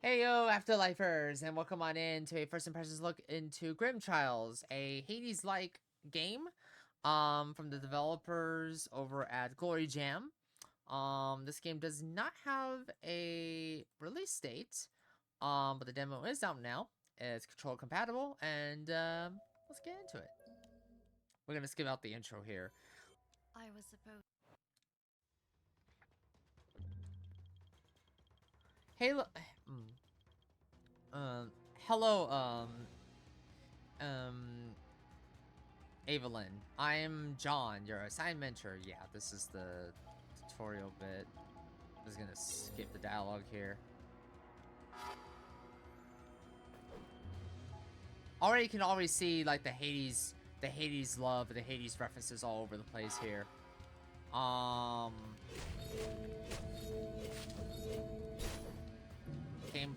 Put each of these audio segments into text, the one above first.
Hey yo, Afterlifers, and welcome on in to a first impressions look into Grim Trials, a Hades-like game, from the developers over at Glory Jam. This game does not have a release date, but the demo is out now. It's control compatible, and let's get into it. We're gonna skip out the intro here. I was supposed. Hey, hello, um, Evelyn, I'm John, your assigned mentor. Yeah, this is the tutorial bit. I'm just gonna skip the dialogue here. Already, you can already see like the Hades love, the Hades references all over the place here. Game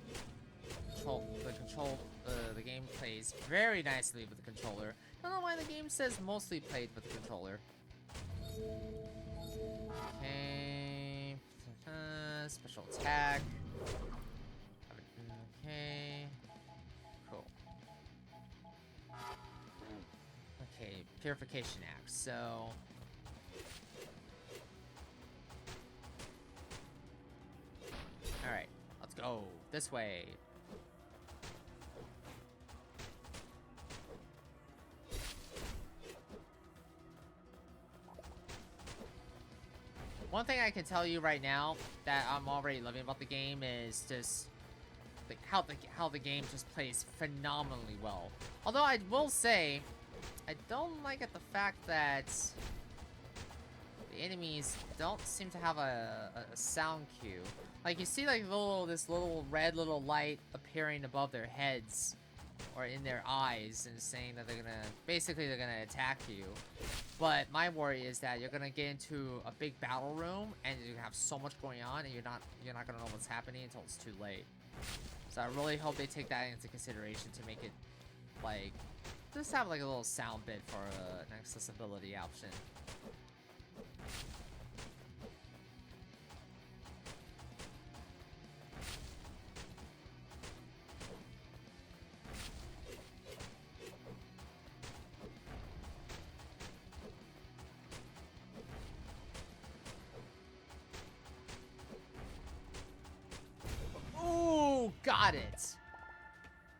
the game plays very nicely with the controller. I don't know why the game says mostly played with the controller. Okay. Special attack. Okay. Cool. Okay, Purification Axe. So... Alright, let's go. This way. One thing I can tell you right now that I'm already loving about the game is just like how the game just plays phenomenally well. Although I will say, I don't like it the fact that the enemies don't seem to have a sound cue. Like you see like this little red little light appearing above their heads or in their eyes and saying that they're gonna attack you. But my worry is that you're gonna get into a big battle room and you're gonna have so much going on and you're not gonna know what's happening until it's too late. So I really hope they take that into consideration to make it like just have like a little sound bit for an accessibility option. Ooh, got it.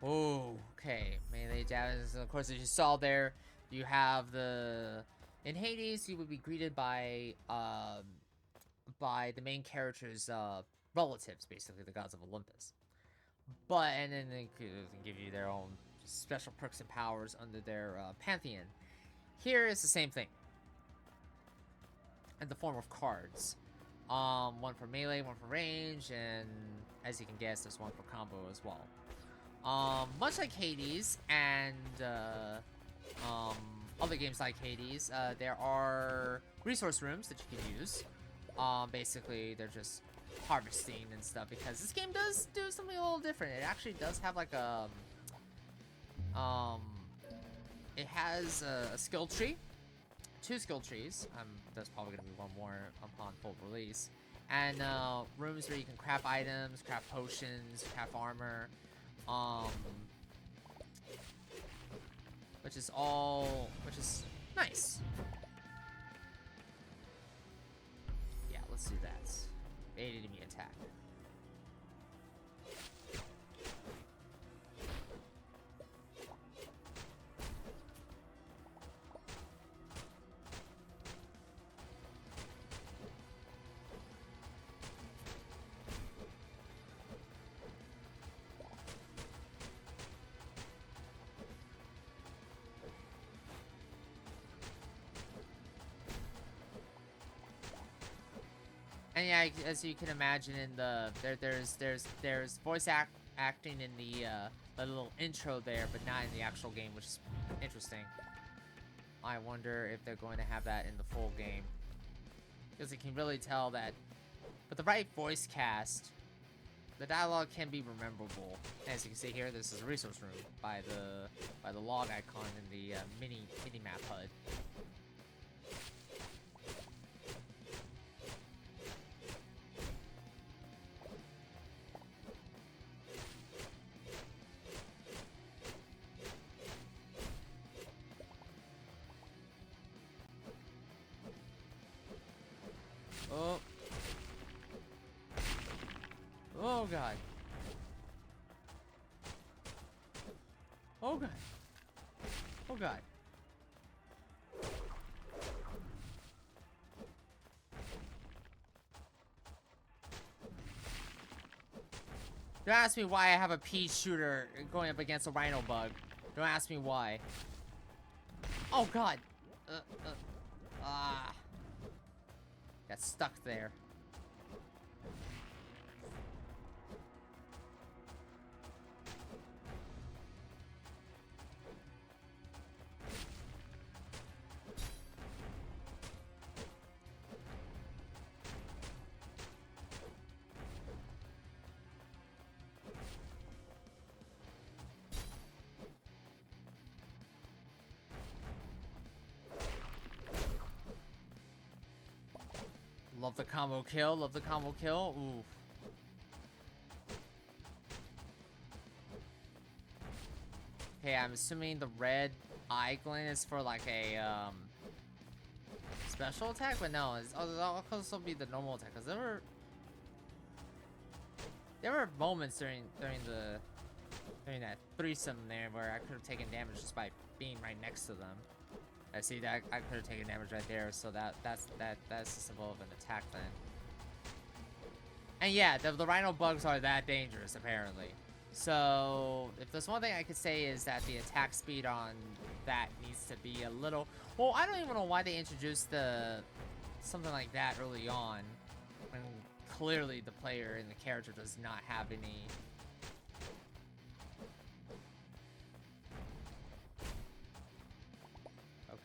Oh, okay. Melee damage. Of course, as you saw there, you have the... In Hades, you would be greeted by the main character's relatives, basically the gods of Olympus. And then they can give you their own special perks and powers under their pantheon. Here is the same thing, in the form of cards. One for melee, one for range, and as you can guess, there's one for combo as well. Much like Hades and other games like Hades, there are resource rooms that you can use. Basically, they're just harvesting and stuff because this game does do something a little different. It actually does have like it has a skill tree, 2 skill trees. There's probably gonna be one more upon full release, and rooms where you can craft items, craft potions, craft armor. Which is nice. Yeah, let's do that. Bait enemy attack. And yeah, as you can imagine, in there's voice acting in the little intro there, but not in the actual game, which is interesting. I wonder if they're going to have that in the full game, because you can really tell that with the right voice cast, the dialogue can be memorable. As you can see here, this is a resource room by the log icon in the mini map HUD. Oh god. Oh god. Oh god. Don't ask me why I have a pea shooter going up against a rhino bug. Don't ask me why. Oh god. Ah. Got stuck there. Love the combo kill, love the combo kill. Ooh. Okay, I'm assuming the red eye glint is for like a special attack, but no, it'll also be the normal attack. Cause there were moments during that threesome there where I could have taken damage just by being right next to them. I see that I could have taken damage right there, so that's the symbol of an attack then. And yeah, the rhino bugs are that dangerous apparently. So if there's one thing I could say is that the attack speed on that needs to be a little. Well, I don't even know why they introduced something like that early on, when clearly the player and the character does not have any.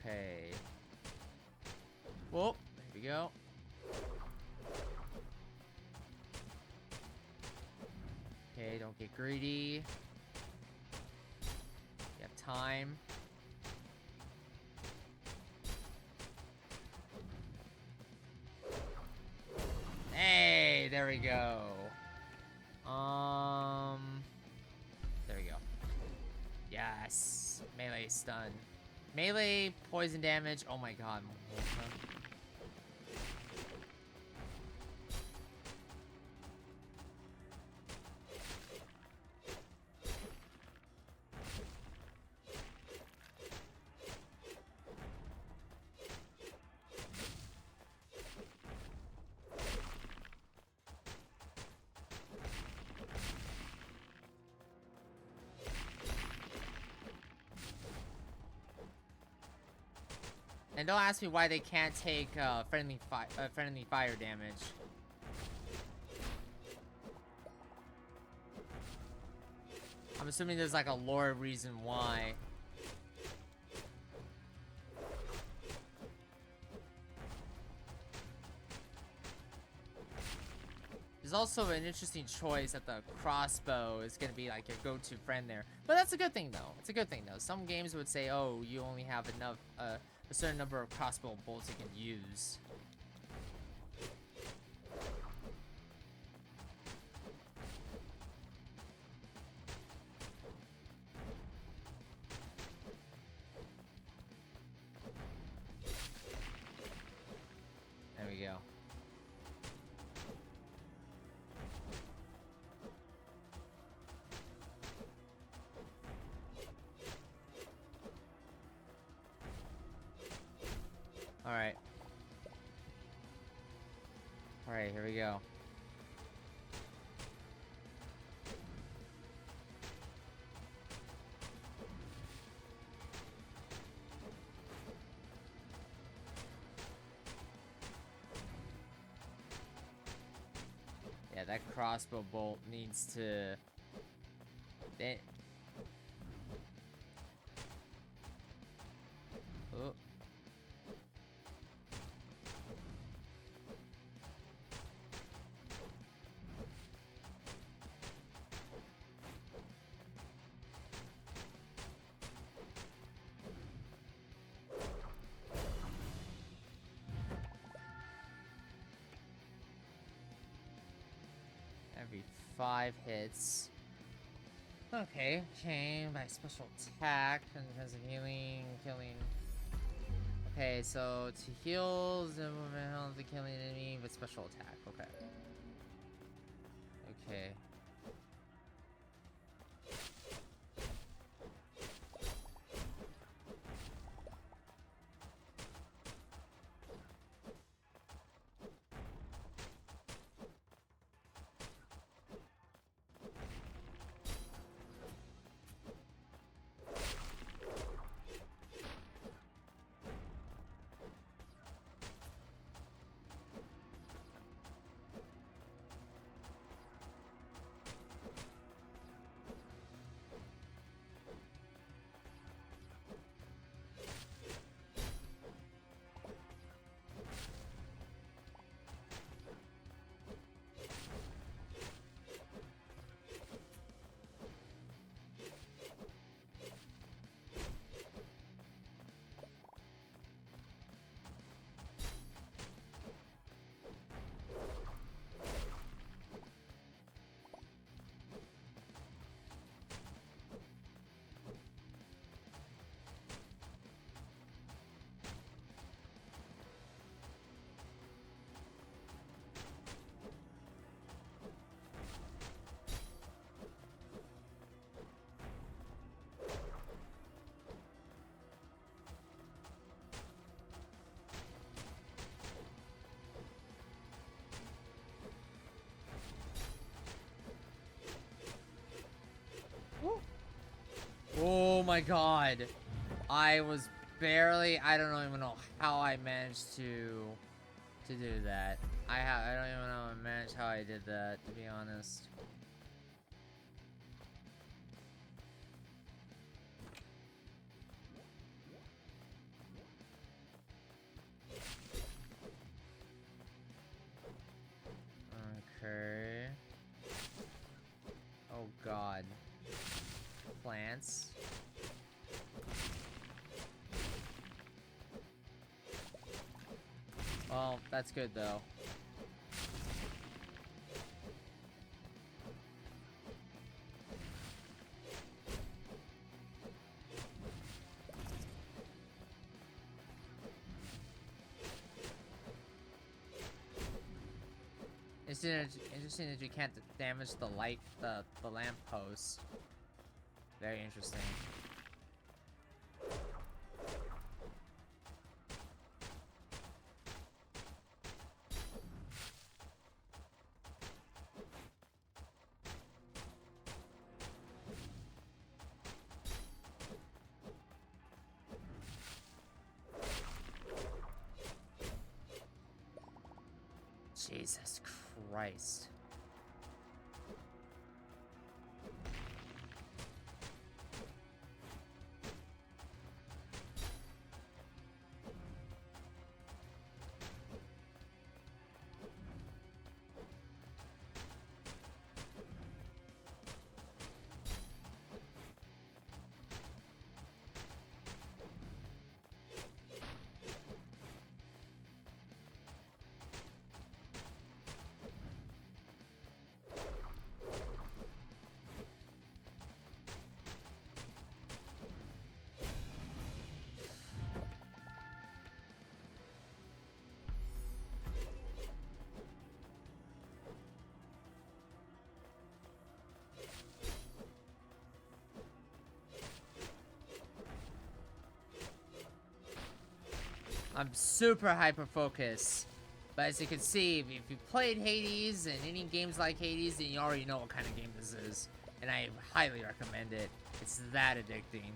Okay. Whoa, there we go. Okay, don't get greedy. You have time. Hey, there we go. There we go. Yes, melee stun. Melee poison damage. Oh my god. And don't ask me why they can't take friendly fire damage. I'm assuming there's like a lore reason why. There's also an interesting choice that the crossbow is going to be like your go-to friend there. But that's a good thing though. It's a good thing though. Some games would say, oh, you only have enough, a certain number of crossbow bolts you can use. There we go. Alright. Alright, here we go. Yeah, that crossbow bolt needs to... Oh. Every 5 hits. Okay, by special attack, and has a healing, killing. Okay, so to heal the movement, the killing enemy with special attack. Okay. Okay. my god. I was barely, I don't even know how I managed to do that. I don't even know I managed how I did that, to be honest. Okay. Oh god. Plants. Well, that's good though. It's interesting that you can't damage the light, the lamp post. Very interesting. Jesus Christ. I'm super hyper focused, but as you can see, if you played Hades and any games like Hades, then you already know what kind of game this is, and I highly recommend it. It's that addicting.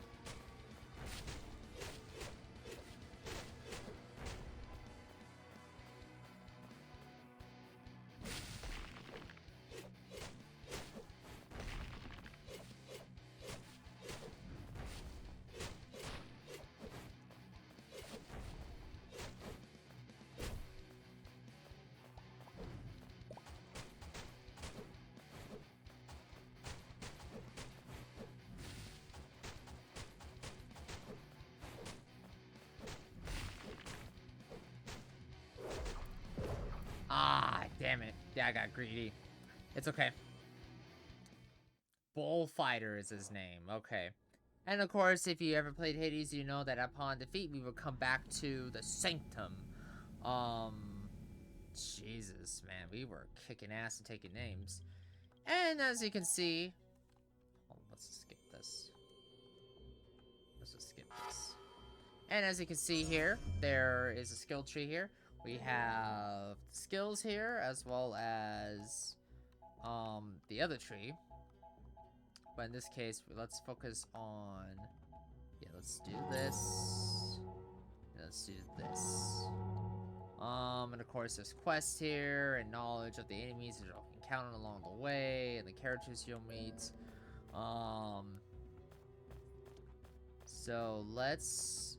Ah, damn it. Yeah, I got greedy. It's okay. Bullfighter is his name. Okay. And of course, if you ever played Hades, you know that upon defeat, we will come back to the Sanctum. Jesus, man. We were kicking ass and taking names. And as you can see... Oh, let's just skip this. Let's just skip this. And as you can see here, there is a skill tree here. We have skills here, as well as the other tree. But in this case, let's focus on... Yeah, let's do this. And let's do this. And of course, there's quests here, and knowledge of the enemies that you'll encounter along the way, and the characters you'll meet. So let's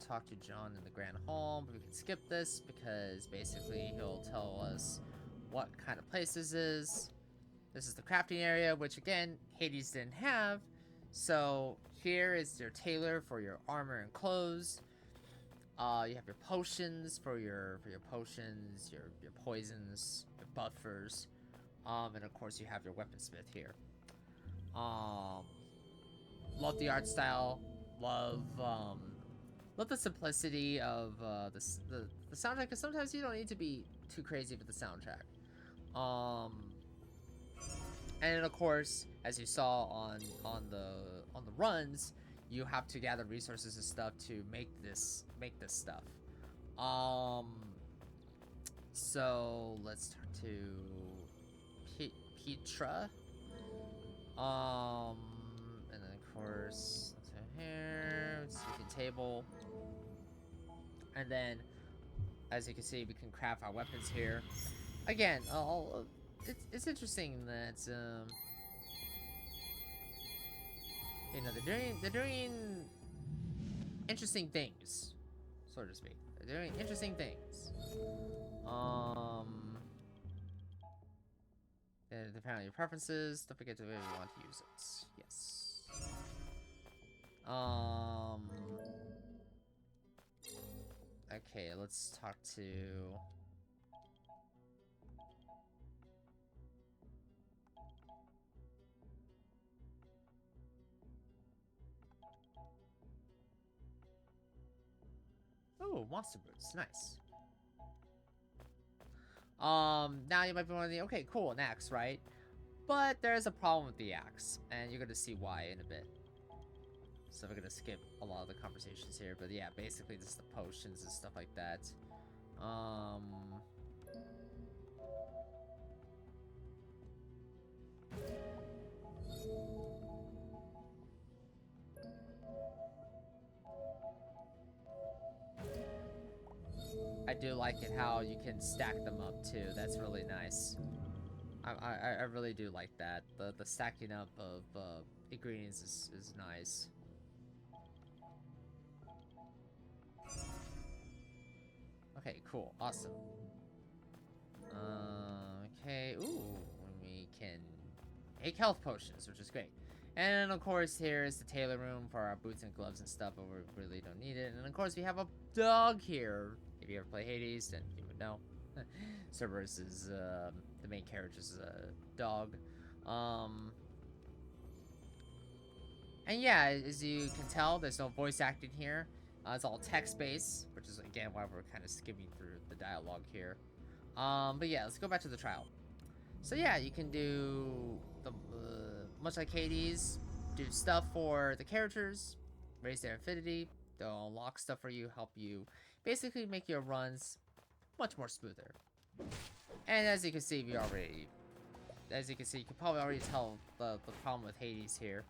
talk to John in the Grand Hall. We can skip this because basically he'll tell us what kind of place this is. This is the crafting area, which again, Hades didn't have. So here is your tailor for your armor and clothes. You have your potions for your potions, your poisons, your buffers, and of course you have your weaponsmith here. Love the art style. Love the simplicity of the soundtrack. Because sometimes you don't need to be too crazy with the soundtrack. And of course, as you saw on the runs, you have to gather resources and stuff to make this stuff. So let's talk to Petra. And then of course, here. Sleeping table. And then, as you can see, we can craft our weapons here. Again, it's interesting that you know, they're doing interesting things, so to speak. They're doing interesting things. Depending on your preferences, don't forget to really want to use it. Yes. Okay, let's talk to. Oh, monster boots, nice. Now you might be wondering, okay, cool, an axe, right? But there's a problem with the axe, and you're gonna see why in a bit. So we're gonna skip a lot of the conversations here, but yeah, basically just the potions and stuff like that. I do like it how you can stack them up too. That's really nice. I really do like that. The stacking up of ingredients is nice. Okay, cool, awesome. Okay, ooh, we can make health potions, which is great. And of course, here is the tailor room for our boots and gloves and stuff, but we really don't need it. And of course, we have a dog here. If you ever play Hades, then you would know. Cerberus is the main character's dog. And yeah, as you can tell, there's no voice acting here. It's all text-based, which is again why we're kind of skimming through the dialogue here. But yeah, let's go back to the trial. So yeah, you can do the much like Hades, do stuff for the characters, raise their affinity, they'll unlock stuff for you, help you basically make your runs much more smoother. And as you can see, you can probably already tell the problem with Hades here.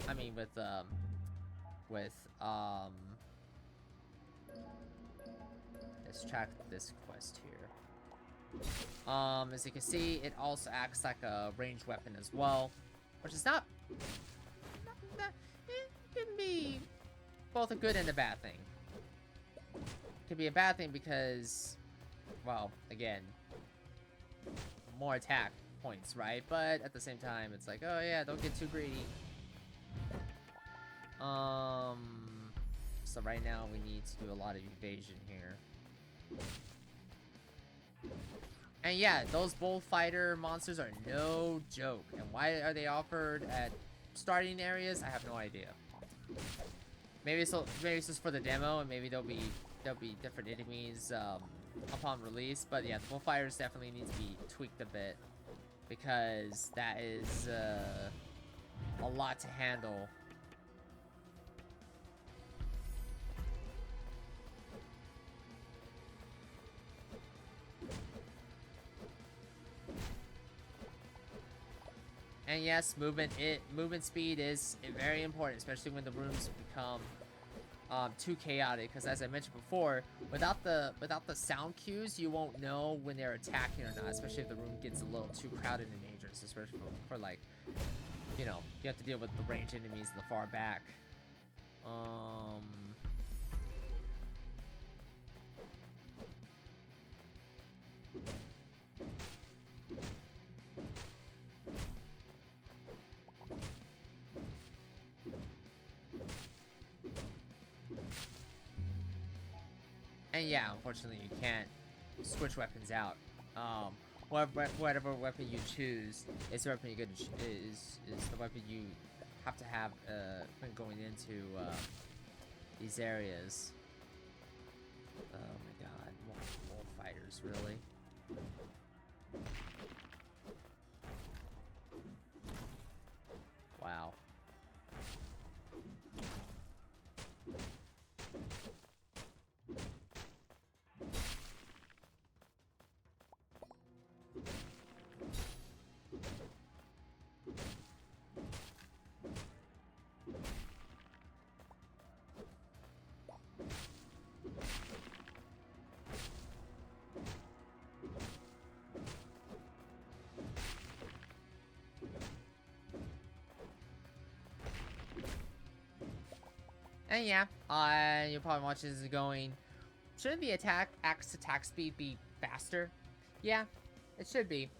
I mean, with let's track this quest here. As you can see, it also acts like a ranged weapon as well, which is not it can be both a good and a bad thing. It can be a bad thing because, well, again, more attack points, right? But at the same time, it's like, oh yeah, don't get too greedy. So right now we need to do a lot of evasion here. And yeah, those bullfighter monsters are no joke. And why are they offered at starting areas? I have no idea. Maybe it's just for the demo, and maybe there'll be different enemies upon release. But yeah, the bullfighters definitely need to be tweaked a bit, because that is a lot to handle. And yes, movement speed is very important, especially when the rooms become too chaotic. Because as I mentioned before, without the sound cues, you won't know when they're attacking or not. Especially if the room gets a little too crowded and dangerous, especially for like, you know, you have to deal with the ranged enemies in the far back. And yeah, unfortunately, you can't switch weapons out. Whatever weapon you choose is the weapon you're gonna is the weapon you have to have when going into these areas. Oh my god, more fighters, really? Wow. And yeah, you'll probably watch this going. Shouldn't the axe attack speed be faster? Yeah, it should be.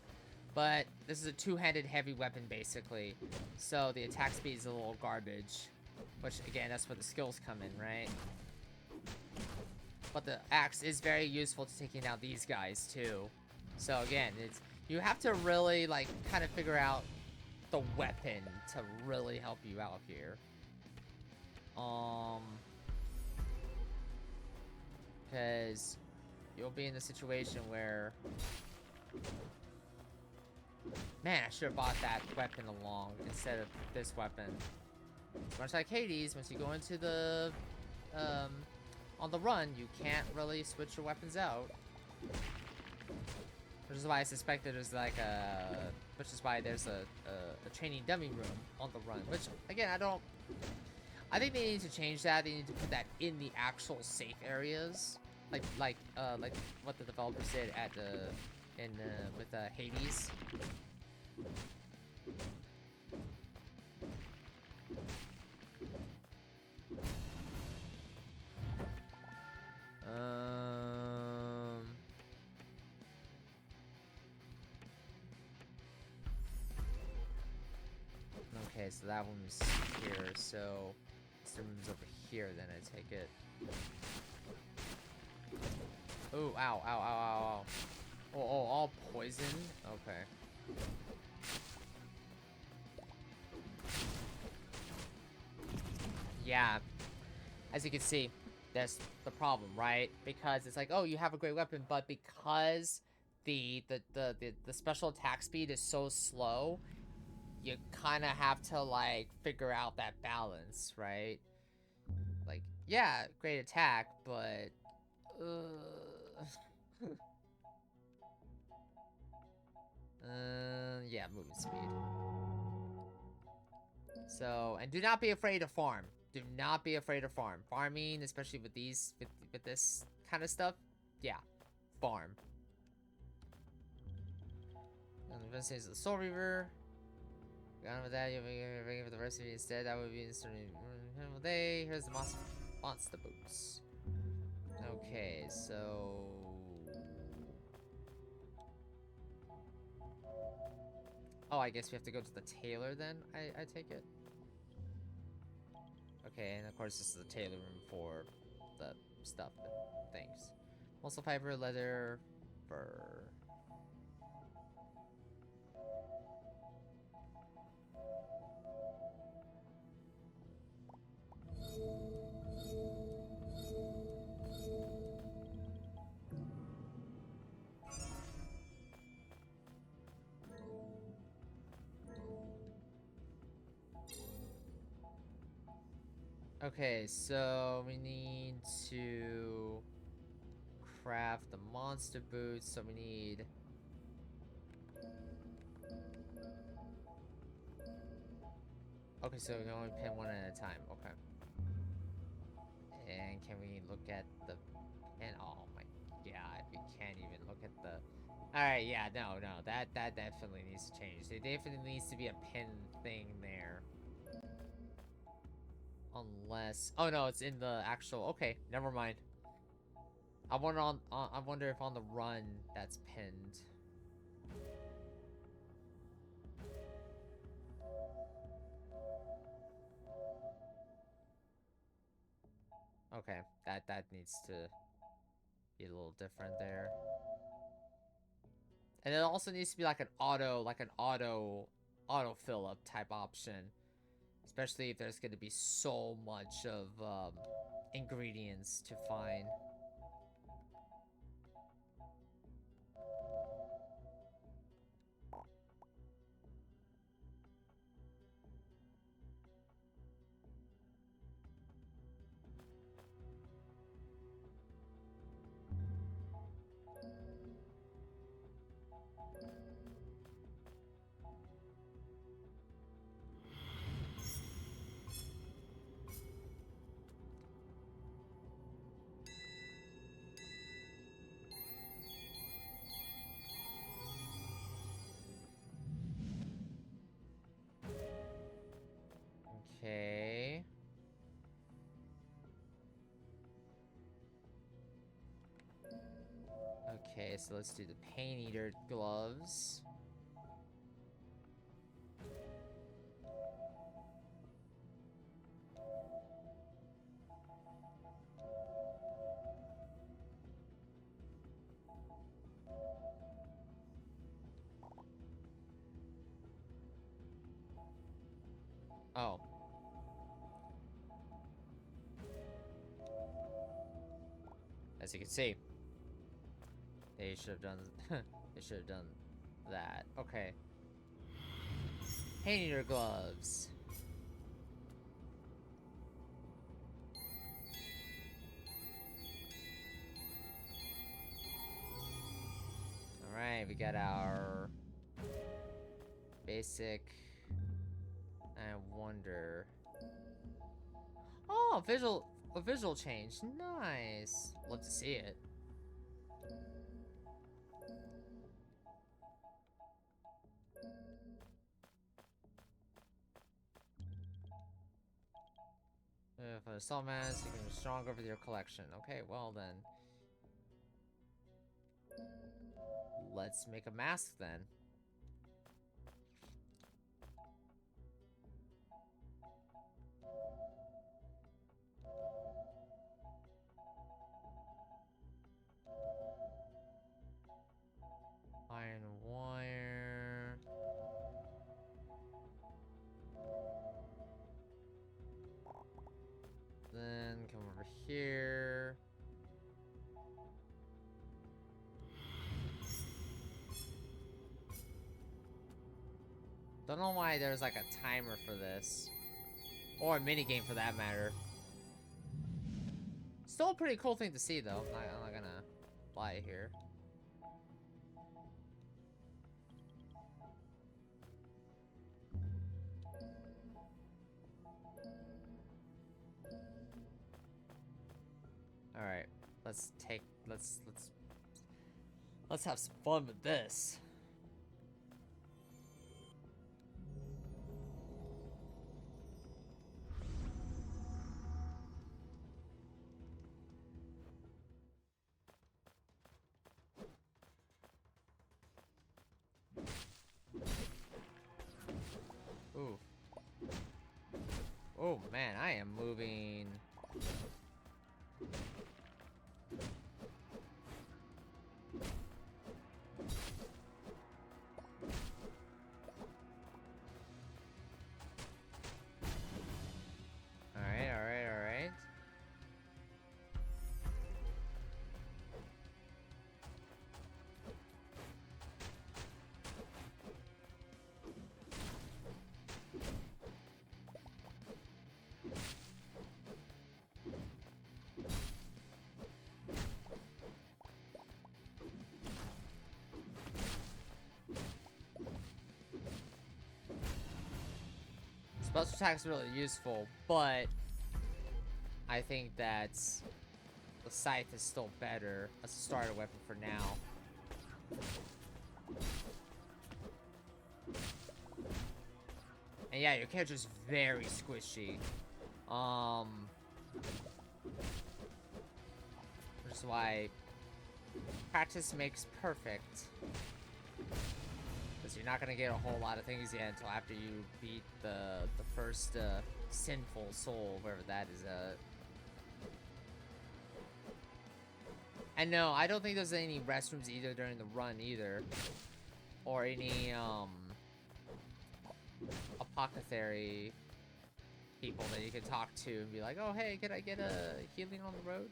But this is a two-handed heavy weapon, basically. So the attack speed is a little garbage. Which, again, that's where the skills come in, right? But the axe is very useful to taking out these guys, too. So, again, you have to really, like, kind of figure out the weapon to really help you out here. Because you'll be in a situation where... Man, I should have bought that weapon along instead of this weapon. Much like Hades, once you go into the... on the run, you can't really switch your weapons out. Which is why I suspected there's like a... Which is why there's a training dummy room on the run. Which, again, I think they need to change that. They need to put that in the actual safe areas. Like what the developers did at with Hades. Okay, so that one's here, so this room's over here, then I take it. Oh, ow, ow, ow, ow, ow. Oh, all poison? Okay. Yeah. As you can see, that's the problem, right? Because it's like, oh, you have a great weapon, but because the special attack speed is so slow, you kind of have to, like, figure out that balance, right? Like, yeah, great attack, but... yeah, movement speed. So, and do not be afraid to farm. Do not be afraid of farm. Farming, especially with these, with this kind of stuff, yeah, farm. And the best is the Soul Reaver. Gone with that, you'll be bringing for the recipe instead. That would be instant day. Here's the monster boots. Okay, so... Oh, I guess we have to go to the tailor then, I take it? Okay, and of course this is the tailor room for the stuff and things. Muscle fiber, leather, fur. Okay, so we need to craft the monster boots, so we need... Okay, so we can only pin one at a time, okay. And can we look at the pin? Oh my god, we can't even look at the... Alright, yeah, no, that definitely needs to change. There definitely needs to be a pin thing there. Unless... Oh no, it's in the actual... Okay, never mind. I wonder if on the run that's pinned. Okay, that needs to be a little different there. And it also needs to be like an auto fill up type option. Especially if there's gonna be so much of ingredients to find. Okay. so let's do the Pain Eater gloves. Oh. As you can see, they should have done they should have done that. Okay. Pain Eater gloves. Alright, we got our basic. I wonder. Oh, a visual change. Nice. Love to see it. For the assault mask, you can be stronger with your collection. Okay, well then. Let's make a mask then. Iron wire. Then come over here. Don't know why there's like a timer for this. Or a minigame for that matter. Still a pretty cool thing to see though. I'm not gonna lie here. Alright. Let's have some fun with this. Ooh. Oh man, I am moving. Alright. Special attack's really useful, but I think that the scythe is still better as a starter weapon for now. And yeah, your character's very squishy. Which is why practice makes perfect. Because you're not gonna get a whole lot of things yet until after you beat the first sinful soul, wherever that is. And no, I don't think there's any restrooms either during the run either, or any apothecary people that you can talk to and be like, oh hey, can I get a healing on the road?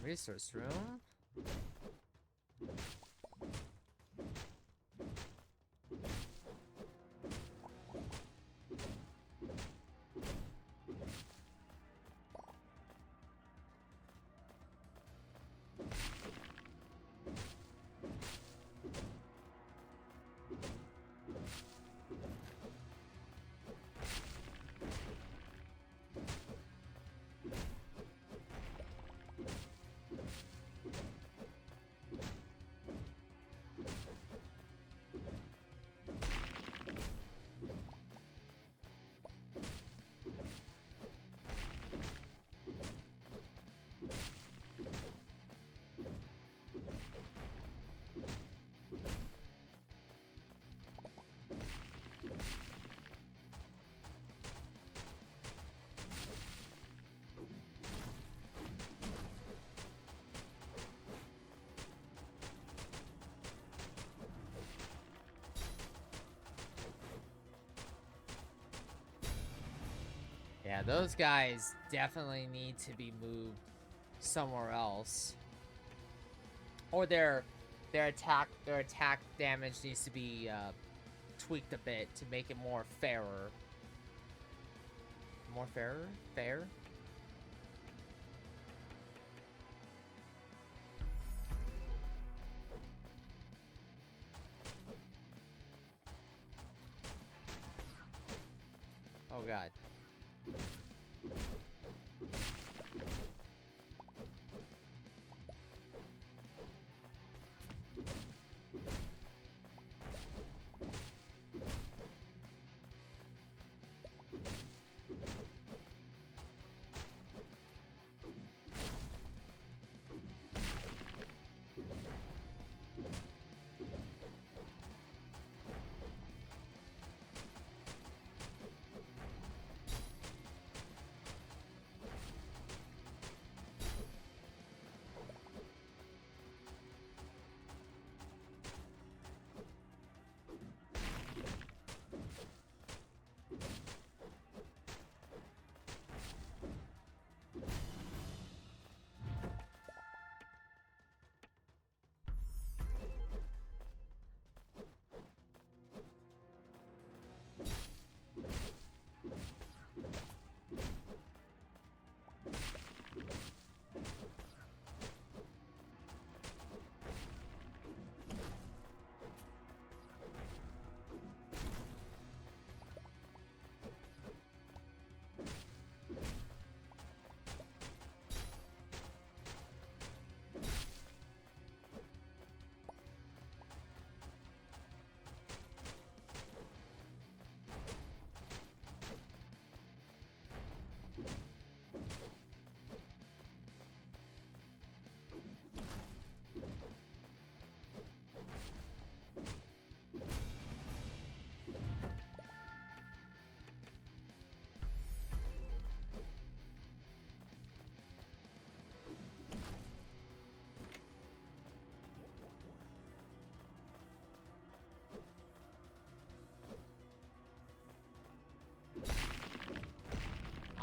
Resource room. Yeah, those guys definitely need to be moved somewhere else. Or their attack damage needs to be tweaked a bit to make it more fairer. More fairer? Fair? Oh god.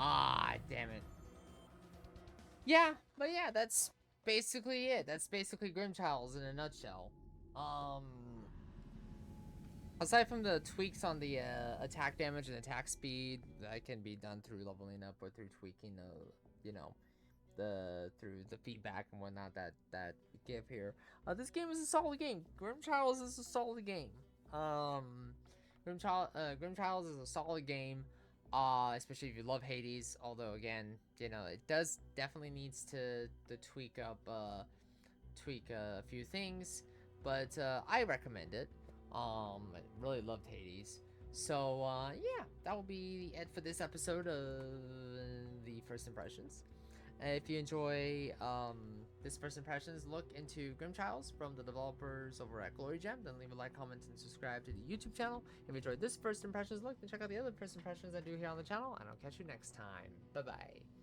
Ah, damn it. Yeah, but yeah, that's basically it. That's basically Grimchilds in a nutshell. Aside from the tweaks on the attack damage and attack speed, that can be done through leveling up or through tweaking you know, through the feedback and whatnot that we give here. This game is a solid game. Grimchilds is a solid game. Grimchilds is a solid game. Especially if you love Hades. Although again, you know, it does definitely needs to tweak a few things, but I recommend it. I really loved Hades. So yeah, that will be it for this episode of the First Impressions. If you enjoy this First Impressions look into Grimchilds from the developers over at Glory Gem, then leave a like, comment, and subscribe to the YouTube channel. If you enjoyed this First Impressions look, then check out the other First Impressions I do here on the channel, and I'll catch you next time. Bye-bye.